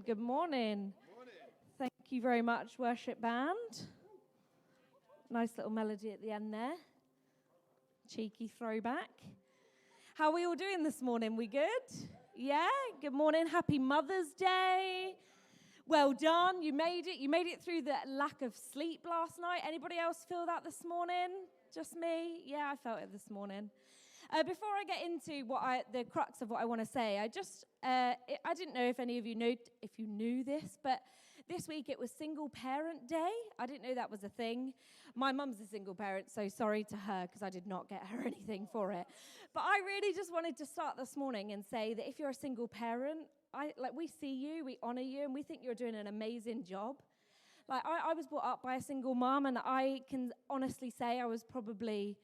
Good morning. Thank you very much, worship band. Nice little melody at the end there. Cheeky throwback. How are we all doing this morning? We good? Yeah? Good morning. Happy Mother's Day. Well done. You made it. You made it through the lack of sleep last night. Anybody else feel that this morning? Just me? Yeah, I felt it this morning. Before I get into the crux of what I want to say, I didn't know if any of you knew this, but this week it was Single Parent Day. I didn't know that was a thing. My mum's a single parent, so sorry to her because I did not get her anything for it. But I really just wanted to start this morning and say that if you're a single parent, we see you, we honor you, and we think you're doing an amazing job. I was brought up by a single mum, and I can honestly say I was probably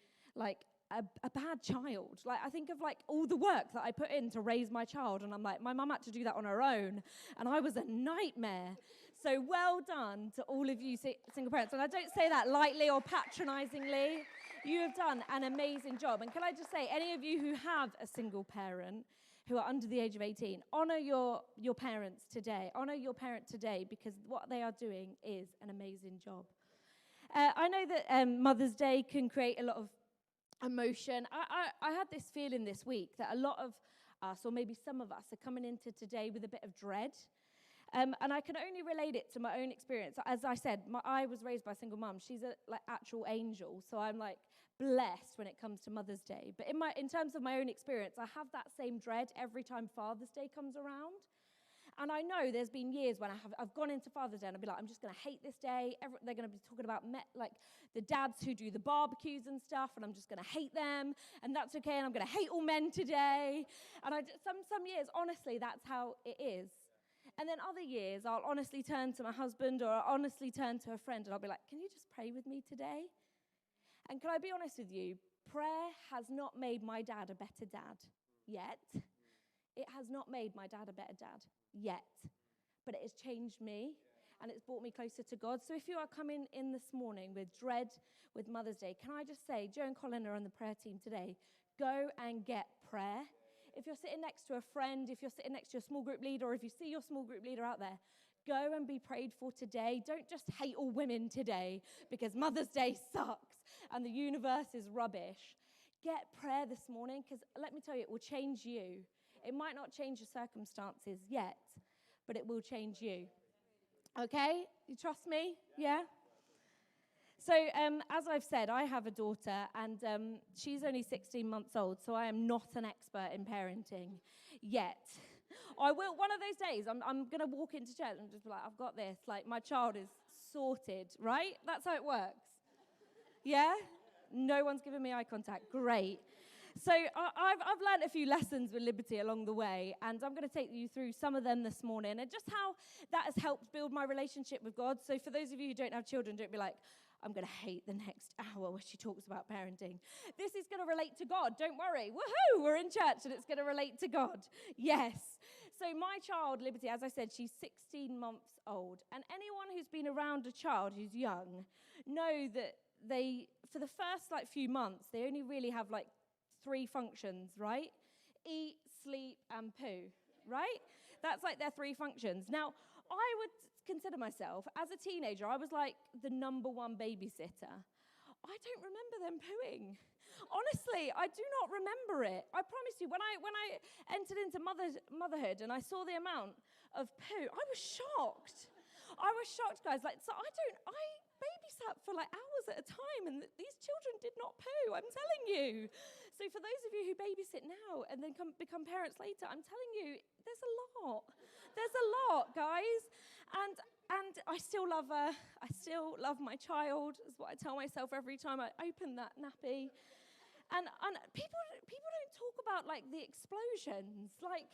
a bad child. I think of all the work that I put in to raise my child, and I'm like, my mum had to do that on her own, and I was a nightmare. So well done to all of you single parents. And I don't say that lightly or patronizingly. You have done an amazing job. And can I just say, any of you who have a single parent who are under the age of 18, honor your parents today. Honor your parent today, because what they are doing is an amazing job. I know that Mother's Day can create a lot of emotion. I had this feeling this week that a lot of us, or maybe some of us, are coming into today with a bit of dread. And I can only relate it to my own experience. As I said, I was raised by a single mum. She's a actual angel, so I'm blessed when it comes to Mother's Day. But in terms of my own experience, I have that same dread every time Father's Day comes around. And I know there's been years when I've gone into Father's Day and I'll be like, I'm just going to hate this day. They're going to be talking about the dads who do the barbecues and stuff, and I'm just going to hate them, and that's okay, and I'm going to hate all men today. And some years, honestly, that's how it is. And then other years, I'll honestly turn to my husband, or I'll honestly turn to a friend, and I'll be like, can you just pray with me today? And can I be honest with you? Prayer has not made my dad a better dad yet. It has not made my dad a better dad yet. But it has changed me, and it's brought me closer to God. So if you are coming in this morning with dread with Mother's Day, can I just say, Joe and Colin are on the prayer team today. Go and get prayer. If you're sitting next to a friend, if you're sitting next to a small group leader, or if you see your small group leader out there, go and be prayed for today. Don't just hate all women today because Mother's Day sucks and the universe is rubbish. Get prayer this morning, because let me tell you, it will change you. It might not change your circumstances yet, but it will change you. Okay? You trust me? Yeah? So, as I've said, I have a daughter, and she's only 16 months old, so I am not an expert in parenting yet. I will, one of those days, I'm going to walk into church and just be like, I've got this. My child is sorted, right? That's how it works. Yeah? No one's giving me eye contact. Great. So I've learned a few lessons with Liberty along the way, and I'm going to take you through some of them this morning, and just how that has helped build my relationship with God. So for those of you who don't have children, don't be like, I'm going to hate the next hour where she talks about parenting. This is going to relate to God. Don't worry. Woohoo! We're in church, and it's going to relate to God. Yes. So my child, Liberty, as I said, she's 16 months old, and anyone who's been around a child who's young know that for the first few months, they only really have 3 functions, right? Eat, sleep, and poo, right? That's their 3 functions. Now, I would consider myself, as a teenager, I was the number 1 babysitter. I don't remember them pooing. Honestly, I do not remember it. I promise you, when I entered into motherhood and I saw the amount of poo, I was shocked. I was shocked, guys. I babysat for hours at a time, and these children did not poo, I'm telling you. So for those of you who babysit now and then become parents later, I'm telling you, there's a lot. There's a lot, guys. And I still love her. I still love my child, is what I tell myself every time I open that nappy. And people don't talk about the explosions. I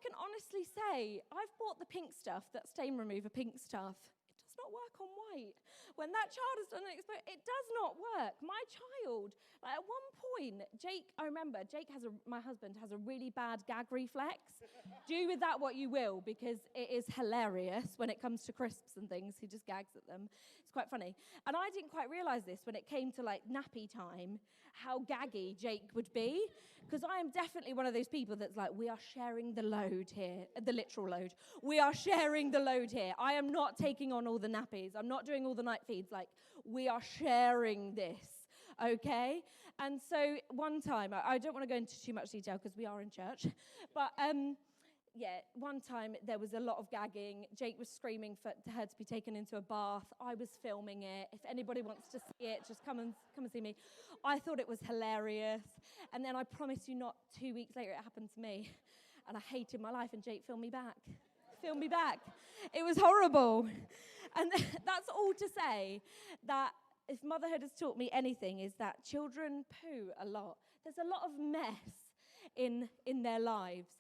can honestly say, I've bought the pink stuff, that stain remover pink stuff. It does not work on white. When that child has done an experiment, it does not work. My child, like at one point, Jake, I remember, my husband has a really bad gag reflex. Do with that what you will, because it is hilarious when it comes to crisps and things. He just gags at them. It's quite funny. And I didn't quite realize this when it came to like nappy time, how gaggy Jake would be. Because I am definitely one of those people that's like, we are sharing the load here, the literal load. We are sharing the load here. I am not taking on all the nappies. I'm not doing all the night feeds. Like, we are sharing this, okay? And so one time, I don't want to go into too much detail because we are in church, but one time there was a lot of gagging. Jake was screaming for her to be taken into a bath. I was filming it. If anybody wants to see it, just come and see me. I thought it was hilarious. And then I promise you not 2 weeks later, it happened to me. And I hated my life, and Jake filmed me back. It was horrible. And that's all to say that if motherhood has taught me anything, is that children poo a lot. There's a lot of mess in their lives.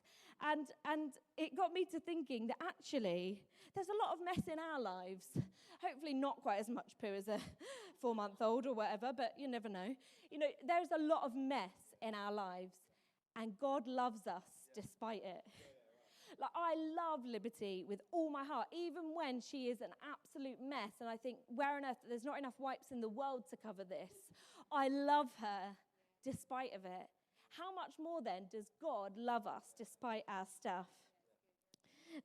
And it got me to thinking that actually there's a lot of mess in our lives. Hopefully not quite as much poo as a 4-month-old or whatever, but you never know. You know, there's a lot of mess in our lives, and God loves us despite it. Like, I love Liberty with all my heart, even when she is an absolute mess, and I think, where on earth, there's not enough wipes in the world to cover this. I love her despite of it. How much more then does God love us despite our stuff?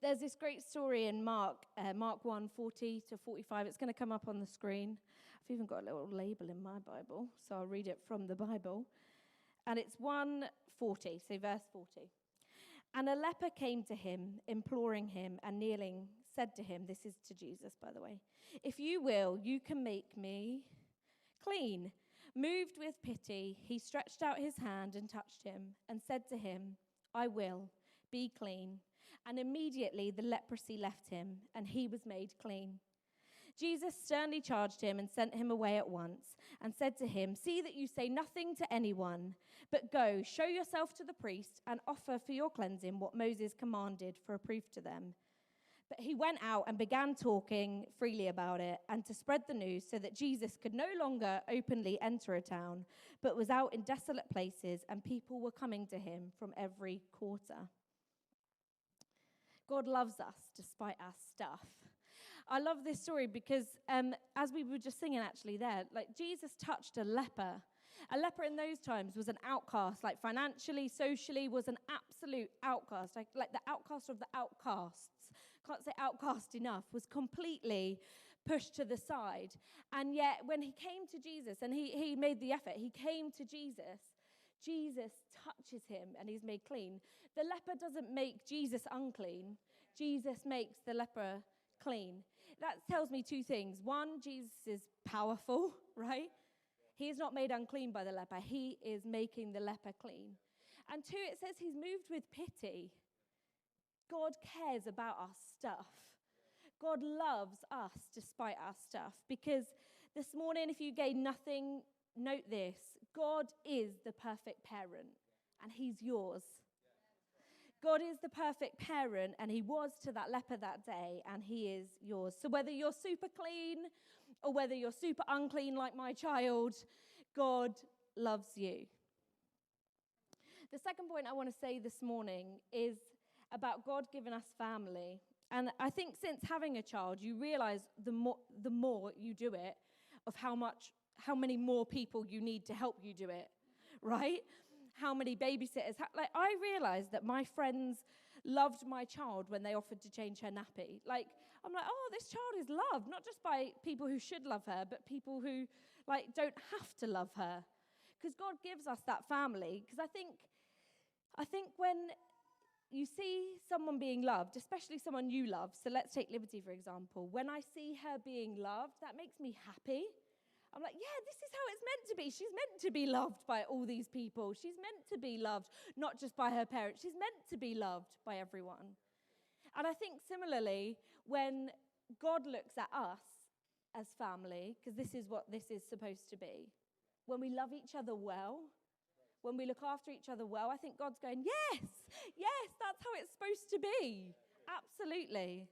There's this great story in Mark 1, 40 to 45. It's going to come up on the screen. I've even got a little label in my Bible, so I'll read it from the Bible. And it's 1:40, so verse 40. And a leper came to him, imploring him, and kneeling, said to him, this is to Jesus, by the way, if you will, you can make me clean. Moved with pity, he stretched out his hand and touched him and said to him, I will, be clean. And immediately the leprosy left him, and he was made clean. Jesus sternly charged him and sent him away at once and said to him, see that you say nothing to anyone, but go, show yourself to the priest and offer for your cleansing what Moses commanded for a proof to them. But he went out and began talking freely about it and to spread the news so that Jesus could no longer openly enter a town, but was out in desolate places, and people were coming to him from every quarter. God loves us despite our stuff. I love this story because as we were just singing actually there, like Jesus touched a leper. A leper in those times was an outcast, like financially, socially, was an absolute outcast, like the outcast of the outcasts. Can't say outcast enough, was completely pushed to the side. And yet when he came to Jesus, and he made the effort, he came to Jesus, Jesus touches him and he's made clean. The leper doesn't make Jesus unclean. Jesus makes the leper clean. That tells me two things. One, Jesus is powerful, right? He is not made unclean by the leper. He is making the leper clean. And two, it says he's moved with pity. God cares about our stuff. God loves us despite our stuff. Because this morning, if you gain nothing, note this. God is the perfect parent, and he's yours. God is the perfect parent, and he was to that leper that day, and he is yours. So whether you're super clean or whether you're super unclean like my child, God loves you. The second point I want to say this morning is about God giving us family. And I think since having a child, you realize the more you do it, of how many more people you need to help you do it, right? How many babysitters. Like, I realized that my friends loved my child when they offered to change her nappy. Like, I'm like, oh, this child is loved, not just by people who should love her, but people who, like, don't have to love her. Because God gives us that family. Because I think when you see someone being loved, especially someone you love, so let's take Liberty, for example. When I see her being loved, that makes me happy. I'm like, yeah, this is how it's meant to be. She's meant to be loved by all these people. She's meant to be loved, not just by her parents. She's meant to be loved by everyone. And I think similarly, when God looks at us as family, because this is what this is supposed to be, when we love each other well, when we look after each other well, I think God's going, yes, that's how it's supposed to be. Absolutely.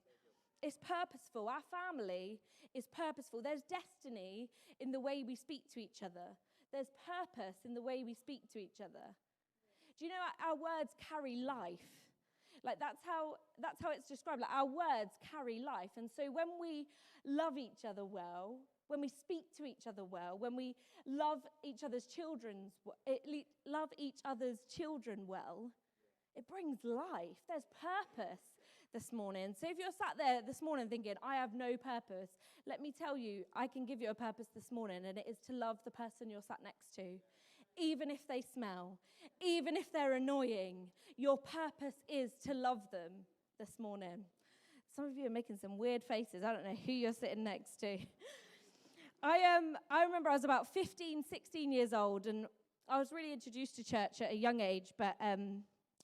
It's purposeful. Our family is purposeful. There's destiny in the way we speak to each other. There's purpose in the way we speak to each other. Do you know our words carry life? Like that's how it's described. Like our words carry life. And so when we love each other well, when we speak to each other well, when we love each other's children well, it brings life. There's purpose this morning. So if you're sat there this morning thinking, I have no purpose, let me tell you, I can give you a purpose this morning, and it is to love the person you're sat next to. Even if they smell, even if they're annoying, your purpose is to love them this morning. Some of you are making some weird faces. I don't know who you're sitting next to. I remember I was about 15, 16 years old, and I was really introduced to church at a young age, but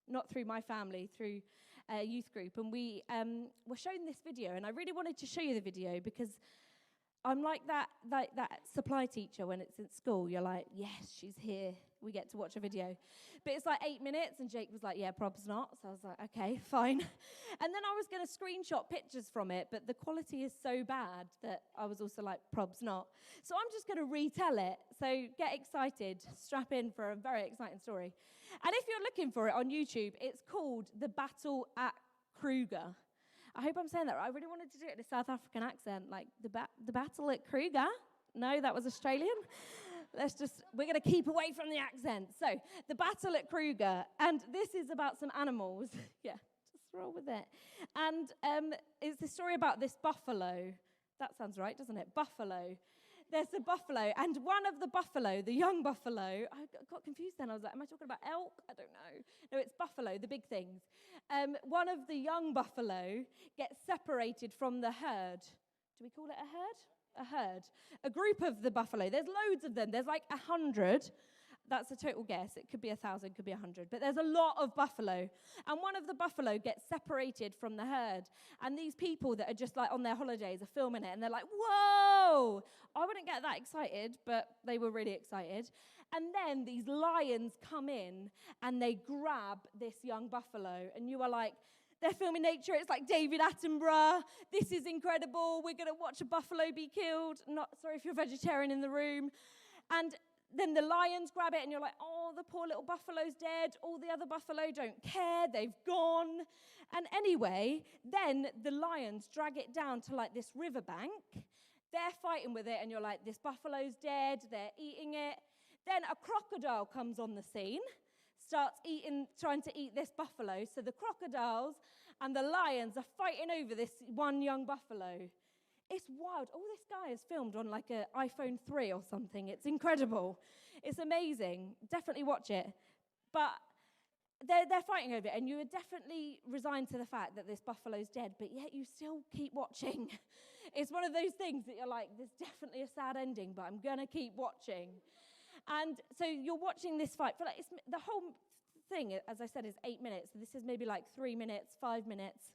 not through my family, through a youth group. And we were shown this video, and I really wanted to show you the video because I'm like that supply teacher when it's in school. You're like, yes, she's here. We get to watch a video. But it's like 8 minutes, and Jake was like, yeah, prob's not. So I was like, okay, fine. And then I was going to screenshot pictures from it, but the quality is so bad that I was also like, prob's not. So I'm just going to retell it. So get excited. Strap in for a very exciting story. And if you're looking for it on YouTube, it's called The Battle at Kruger. I hope I'm saying that right. I really wanted to do it in a South African accent, like the battle at Kruger. No, that was Australian. We're going to keep away from the accent. So, the battle at Kruger, and this is about some animals. Yeah, just roll with it. And it's the story about this buffalo. That sounds right, doesn't it? Buffalo. There's a buffalo, and one of the buffalo, the young buffalo, I got confused then. I was like, am I talking about elk? I don't know. No, it's buffalo, the big things. One of the young buffalo gets separated from the herd. Do we call it a herd? A herd. A group of the buffalo. There's loads of them. There's like 100. That's a total guess. It could be 1,000, could be 100. But there's a lot of buffalo. And one of the buffalo gets separated from the herd. And these people that are just like on their holidays are filming it. And they're like, whoa! I wouldn't get that excited, but they were really excited. And then these lions come in and they grab this young buffalo. And you are like, they're filming nature. It's like David Attenborough. This is incredible. We're going to watch a buffalo be killed. Not sorry if you're vegetarian in the room. And then the lions grab it, and you're like, oh, the poor little buffalo's dead. All the other buffalo don't care. They've gone. And anyway, then the lions drag it down to like this riverbank. They're fighting with it, and you're like, this buffalo's dead. They're eating it. Then a crocodile comes on the scene, starts trying to eat this buffalo. So the crocodiles and the lions are fighting over this one young buffalo. It's wild. All this guy is filmed on like an iPhone 3 or something. It's incredible. It's amazing. Definitely watch it. But they're fighting over it, and you are definitely resigned to the fact that this buffalo's dead, but yet you still keep watching. It's one of those things that you're like, there's definitely a sad ending, but I'm going to keep watching. And so you're watching this fight for like, the whole thing, as I said, is 8 minutes. So this is maybe like 3 minutes, 5 minutes.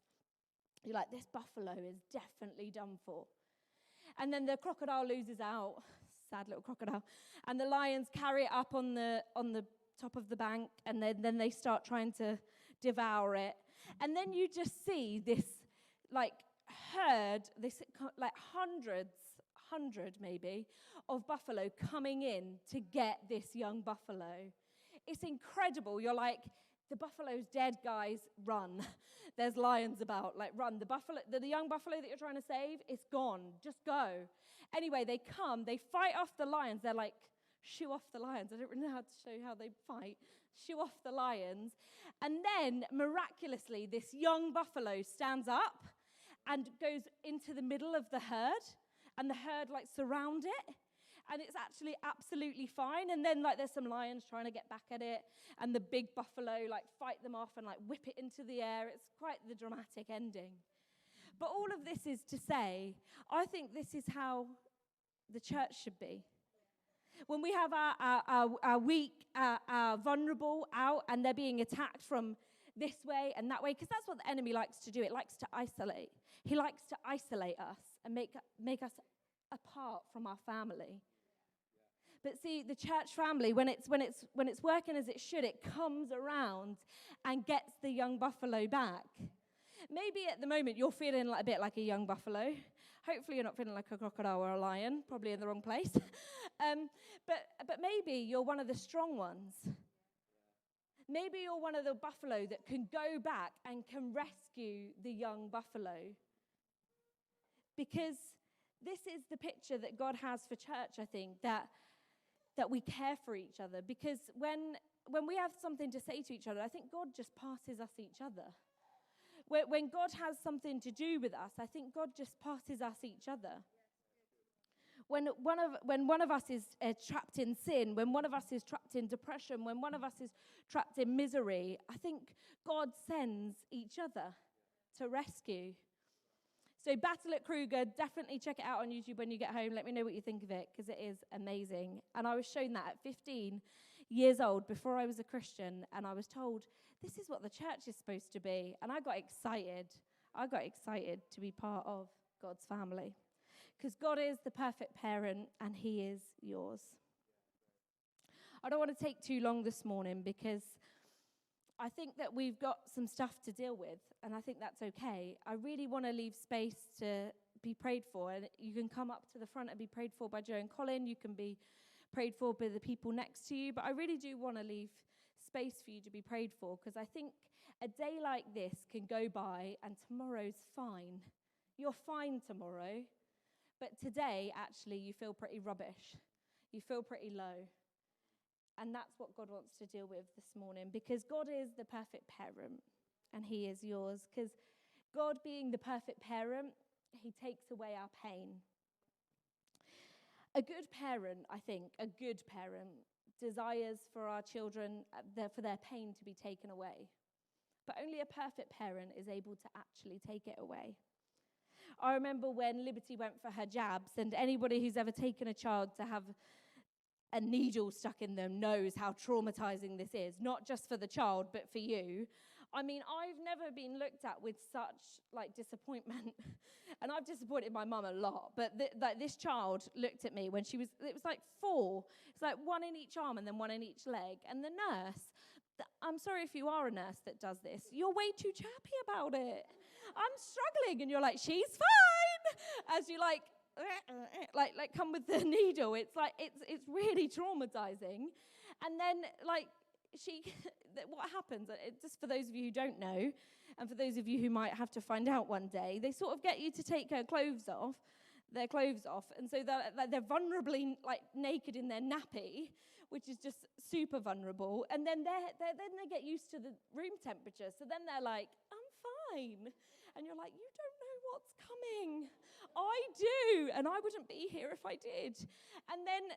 You're like, this buffalo is definitely done for. And then the crocodile loses out. Sad little crocodile. And the lions carry it up on the top of the bank, and then they start trying to devour it. And then you just see this like herd, this like hundred maybe, of buffalo coming in to get this young buffalo. It's incredible. You're like, the buffalo's dead, guys, run. There's lions about, like, run. The young buffalo that you're trying to save, it's gone. Just go. Anyway, they come, they fight off the lions. They're like, shoo off the lions. I don't really know how to show you how they fight. Shoo off the lions. And then, miraculously, this young buffalo stands up and goes into the middle of the herd. And the herd, like, surround it. And it's actually absolutely fine. And then, like, there's some lions trying to get back at it. And the big buffalo, like, fight them off and, like, whip it into the air. It's quite the dramatic ending. But all of this is to say, I think this is how the church should be. When we have our weak, our vulnerable out, and they're being attacked from this way and that way, because that's what the enemy likes to do. It likes to isolate. He likes to isolate us and make us apart from our family. But see, the church family, when it's working as it should, it comes around and gets the young buffalo back. Maybe at the moment you're feeling a bit like a young buffalo. Hopefully you're not feeling like a crocodile or a lion, probably in the wrong place. But maybe you're one of the strong ones. Maybe you're one of the buffalo that can go back and can rescue the young buffalo. Because this is the picture that God has for church, I think, that we care for each other. Because when we have something to say to each other, I think God just passes us each other. When God has something to do with us, I think God just passes us each other. When one of us is trapped in sin, when one of us is trapped in depression, when one of us is trapped in misery, I think God sends each other to rescue. So Battle at Kruger, definitely check it out on YouTube when you get home. Let me know what you think of it, because it is amazing. And I was shown that at 15 years old, before I was a Christian, and I was told, this is what the church is supposed to be. And I got excited. I got excited to be part of God's family. Because God is the perfect parent, and he is yours. I don't want to take too long this morning, because I think that we've got some stuff to deal with, and I think that's okay. I really want to leave space to be prayed for, and you can come up to the front and be prayed for by Joe and Colin. You can be prayed for by the people next to you, but I really do want to leave space for you to be prayed for, because I think a day like this can go by and tomorrow's fine. You're fine tomorrow, but today, actually, you feel pretty rubbish. You feel pretty low. And that's what God wants to deal with this morning, because God is the perfect parent, and he is yours. Because God being the perfect parent, he takes away our pain. A good parent, I think, a good parent desires for our children, for their pain to be taken away. But only a perfect parent is able to actually take it away. I remember when Liberty went for her jabs, and anybody who's ever taken a child to have a needle stuck in them knows how traumatizing this is, not just for the child, but for you. I mean, I've never been looked at with such, disappointment. And I've disappointed my mum a lot. But this child looked at me when it was 4. It's one in each arm and then one in each leg. And the nurse, I'm sorry if you are a nurse that does this, you're way too chappy about it. I'm struggling. And you're like, she's fine. As you come with the needle. It's really traumatizing. And then what happens, just for those of you who don't know, and for those of you who might have to find out one day, they sort of get you to take their clothes off, and so they're vulnerably naked in their nappy, which is just super vulnerable. And then they get used to the room temperature, so then they're like, I'm fine. And you're like, you don't know what's coming. I do, and I wouldn't be here if I did. And then,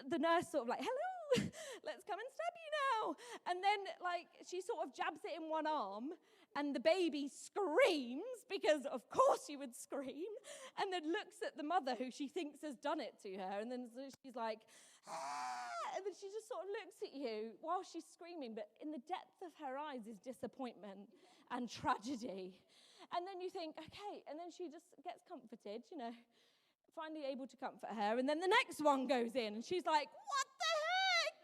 the nurse sort of hello, let's come and stab you now. And then, she sort of jabs it in one arm, and the baby screams, because of course you would scream, and then looks at the mother who she thinks has done it to her, and then she's like, ah, and then she just sort of looks at you while she's screaming, but in the depth of her eyes is disappointment and tragedy. And then you think, okay, and then she just gets comforted, finally able to comfort her. And then the next one goes in, and she's like, what the heck?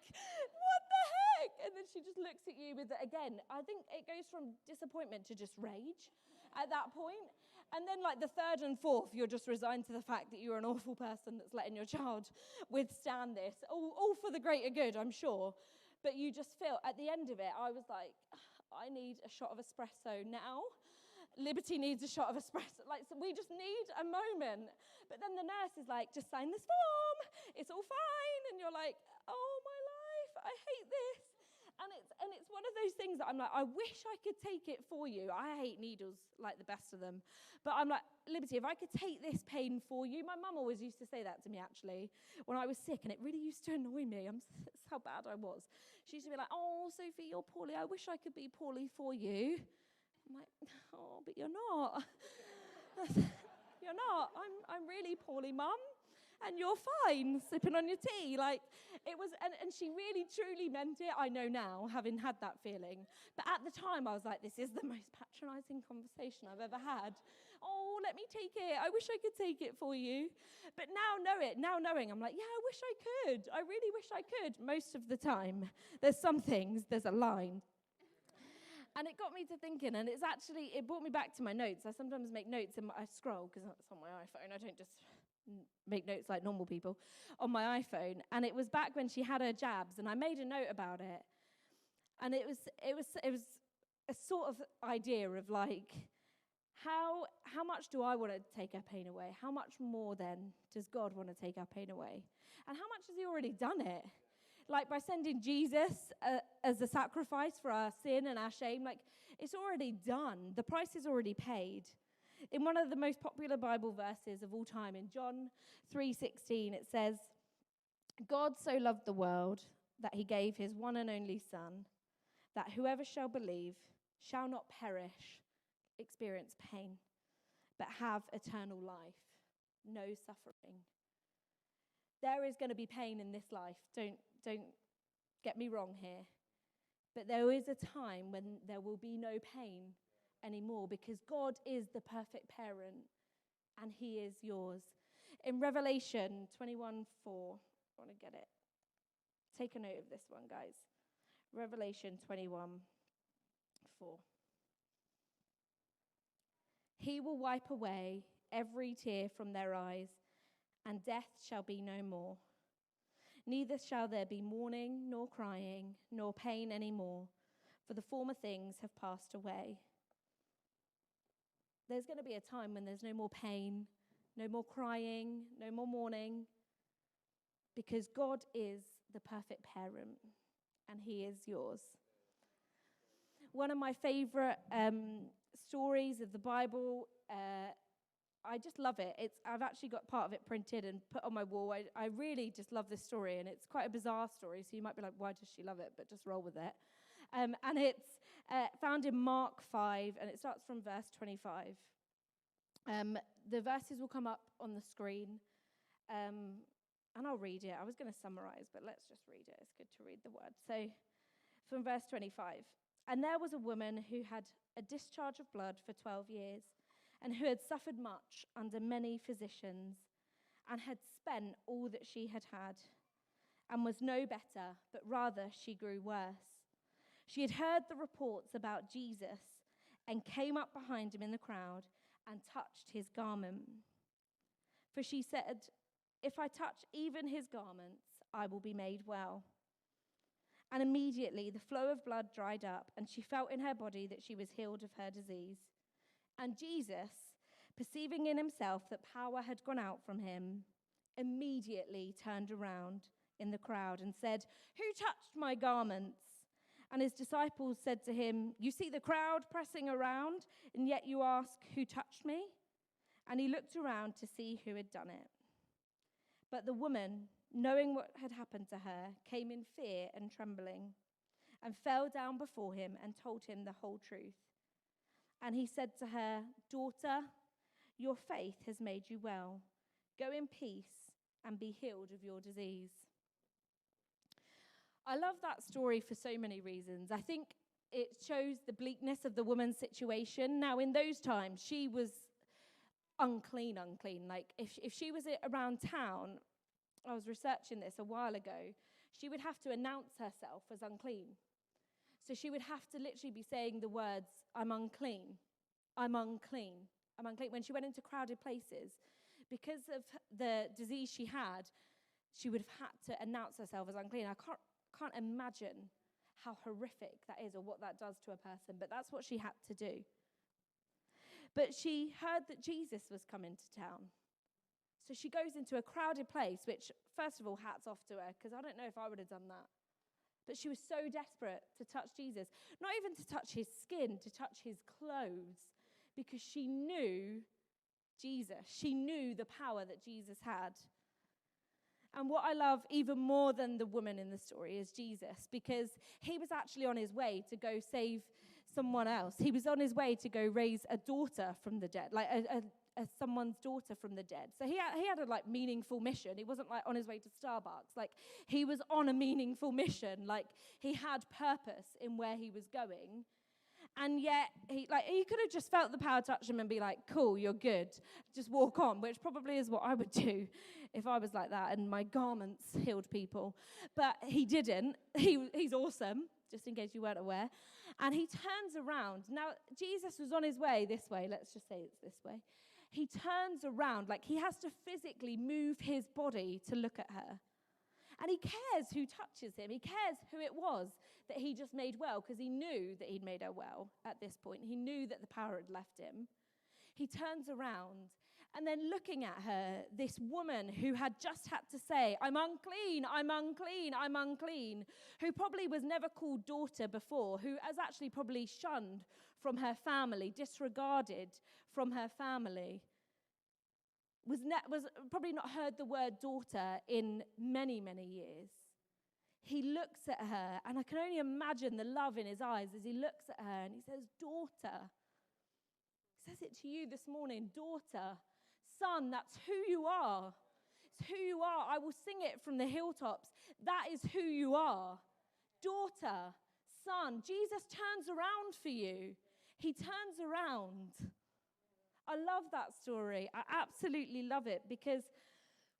What the heck? And then she just looks at you with, again, I think it goes from disappointment to just rage at that point. And then the third and fourth, you're just resigned to the fact that you're an awful person that's letting your child withstand this. All for the greater good, I'm sure. But you just feel, at the end of it, I was like, I need a shot of espresso now. Liberty needs a shot of espresso. So we just need a moment. But then the nurse is like, just sign this form. It's all fine. And you're like, oh, my life, I hate this. And it's one of those things that I'm like, I wish I could take it for you. I hate needles like the best of them. But I'm like, Liberty, if I could take this pain for you. My mum always used to say that to me, actually, when I was sick. And it really used to annoy me. That's how bad I was. She used to be like, oh, Sophie, you're poorly. I wish I could be poorly for you. I'm like, oh, but you're not. You're not. I'm really poorly, Mum. And you're fine, sipping on your tea. It was, and she really, truly meant it. I know now, having had that feeling. But at the time, I was like, this is the most patronizing conversation I've ever had. Oh, let me take it. I wish I could take it for you. But now knowing, I'm like, yeah, I wish I could. I really wish I could. Most of the time. There's some things, there's a line. And it got me to thinking, and it brought me back to my notes. I sometimes make notes, and I scroll, because it's on my iPhone. I don't just make notes like normal people on my iPhone. And it was back when she had her jabs, and I made a note about it. And it was a sort of idea of like, how much do I want to take our pain away? How much more then does God want to take our pain away? And how much has he already done it? Like by sending Jesus as a sacrifice for our sin and our shame, like it's already done. The price is already paid. In one of the most popular Bible verses of all time, in John 3:16, it says, God so loved the world that he gave his one and only Son, that whoever shall believe shall not perish, experience pain, but have eternal life, no suffering. There is going to be pain in this life. Don't get me wrong here. But there is a time when there will be no pain anymore, because God is the perfect parent and he is yours. In Revelation 21:4, I want to get it. Take a note of this one, guys. Revelation 21:4. He will wipe away every tear from their eyes, and death shall be no more. Neither shall there be mourning, nor crying, nor pain any more, for the former things have passed away. There's going to be a time when there's no more pain, no more crying, no more mourning, because God is the perfect parent, and he is yours. One of my favorite stories of the Bible, I just love it. I've actually got part of it printed and put on my wall. I really just love this story, and it's quite a bizarre story, so you might be like, why does she love it? But just roll with it. And it's found in Mark 5, and it starts from verse 25. The verses will come up on the screen, and I'll read it. I was going to summarize, but let's just read it. It's good to read the word. So from verse 25, and there was a woman who had a discharge of blood for 12 years, and who had suffered much under many physicians, and had spent all that she had had, and was no better, but rather she grew worse. She had heard the reports about Jesus, and came up behind him in the crowd, and touched his garment. For she said, if I touch even his garments, I will be made well. And immediately the flow of blood dried up, and she felt in her body that she was healed of her disease. And Jesus, perceiving in himself that power had gone out from him, immediately turned around in the crowd and said, who touched my garments? And his disciples said to him, you see the crowd pressing around, and yet you ask, who touched me? And he looked around to see who had done it. But the woman, knowing what had happened to her, came in fear and trembling, and fell down before him and told him the whole truth. And he said to her, daughter, your faith has made you well. Go in peace and be healed of your disease. I love that story for so many reasons. I think it shows the bleakness of the woman's situation. Now, in those times, she was unclean. Like, if she was around town, I was researching this a while ago, she would have to announce herself as unclean. So she would have to literally be saying the words, I'm unclean, I'm unclean, I'm unclean. When she went into crowded places, because of the disease she would have had to announce herself as unclean. I can't imagine how horrific that is or what that does to a person, but that's what she had to do. But she heard that Jesus was coming to town. So she goes into a crowded place, which, first of all, hats off to her, because I don't know if I would have done that. But she was so desperate to touch Jesus, not even to touch his skin, to touch his clothes, because she knew Jesus. She knew the power that Jesus had. And what I love even more than the woman in the story is Jesus, because he was actually on his way to go save someone else. He was on his way to go raise a daughter from the dead, like someone's daughter from the dead. So he had a meaningful mission. He wasn't on his way to Starbucks. He was on a meaningful mission. He had purpose in where he was going. And yet he could have just felt the power touch him and be like, cool, you're good. Just walk on, which probably is what I would do if I was like that and my garments healed people. But he didn't. He's awesome. just in case you weren't aware. And he turns around. Now, Jesus was on his way this way. Let's just say it's this way. He turns around, like he has to physically move his body to look at her. And he cares who touches him. He cares who it was that he just made well, because he knew that he'd made her well at this point. He knew that the power had left him. He turns around, and then looking at her, this woman who had just had to say, I'm unclean, I'm unclean, I'm unclean, who probably was never called daughter before, who has actually probably shunned from her family, disregarded from her family, was probably not heard the word daughter in many, many years. He looks at her, and I can only imagine the love in his eyes as he looks at her, and he says, daughter. He says it to you this morning, daughter, son, that's who you are. It's who you are. I will sing it from the hilltops. That is who you are. Daughter, son, Jesus turns around for you. He turns around. I love that story. I absolutely love it, because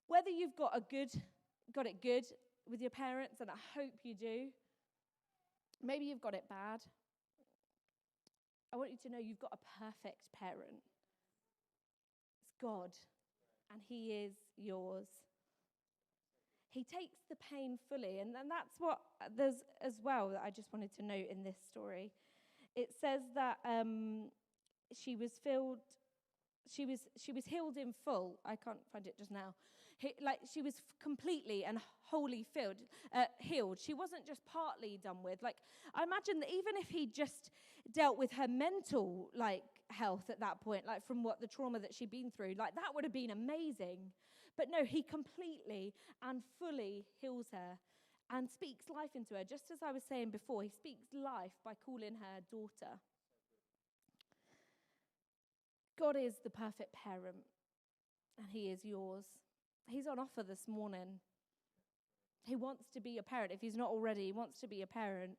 whether you've got it good with your parents, and I hope you do, maybe you've got it bad, I want you to know you've got a perfect parent. It's God, and he is yours. He takes the pain fully, and that's what there's as well that I just wanted to note in this story. It says that she was healed in full. I can't find it just now. She was completely and wholly healed. She wasn't just partly done with. I imagine that even if he just dealt with her mental health at that point, from what the trauma that she'd been through, that would have been amazing. But no, he completely and fully heals her and speaks life into her. Just as I was saying before, he speaks life by calling her daughter. God is the perfect parent, and he is yours. He's on offer this morning. He wants to be your parent. If he's not already, he wants to be your parent.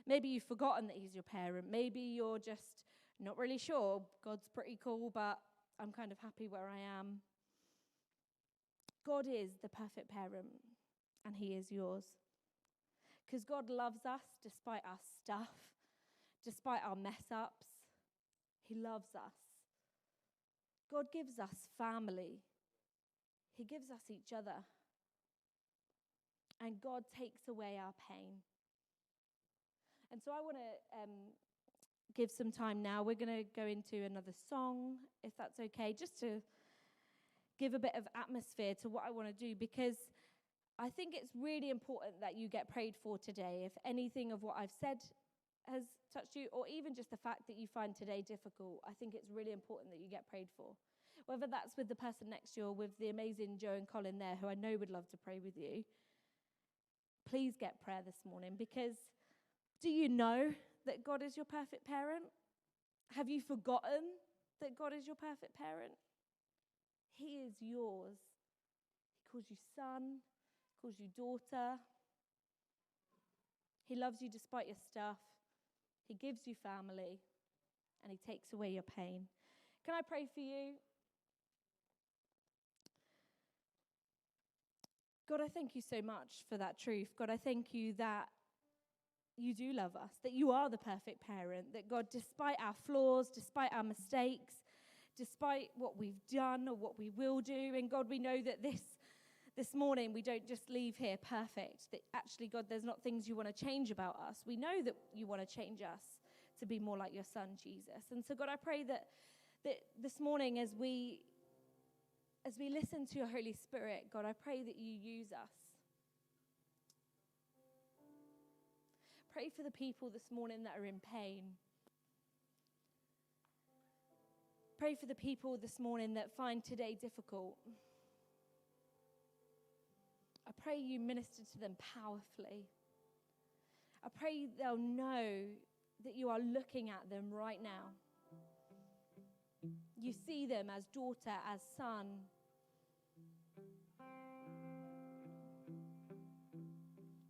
Maybe you've forgotten that he's your parent. Maybe you're just not really sure. God's pretty cool, but I'm kind of happy where I am. God is the perfect parent, and he is yours. Because God loves us despite our stuff, despite our mess-ups. He loves us. God gives us family. He gives us each other. And God takes away our pain. And so I want to give some time now. We're going to go into another song, if that's okay, just to give a bit of atmosphere to what I want to do, because I think it's really important that you get prayed for today. If anything of what I've said has touched you, or even just the fact that you find today difficult, I think it's really important that you get prayed for. Whether that's with the person next to you or with the amazing Joe and Colin there, who I know would love to pray with you, please get prayer this morning, because do you know that God is your perfect parent? Have you forgotten that God is your perfect parent? He is yours. He calls you son, calls you daughter. He loves you despite your stuff. He gives you family, and he takes away your pain. Can I pray for you? God, I thank you so much for that truth. God, I thank you that you do love us, that you are the perfect parent, that God, despite our flaws, despite our mistakes, despite what we've done or what we will do, and God, we know that this morning we don't just leave here perfect, that actually, God, there's not things you want to change about us. We know that you want to change us to be more like your son, Jesus. And so, God, I pray that this morning as we listen to your Holy Spirit, God, I pray that you use us. Pray for the people this morning that are in pain. Pray for the people this morning that find today difficult. I pray you minister to them powerfully. I pray they'll know that you are looking at them right now. You see them as daughter, as son.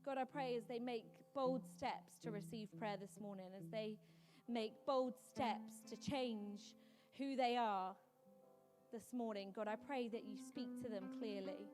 God, I pray as they make bold steps to receive prayer this morning, as they make bold steps to change who they are this morning, God, I pray that you speak to them clearly.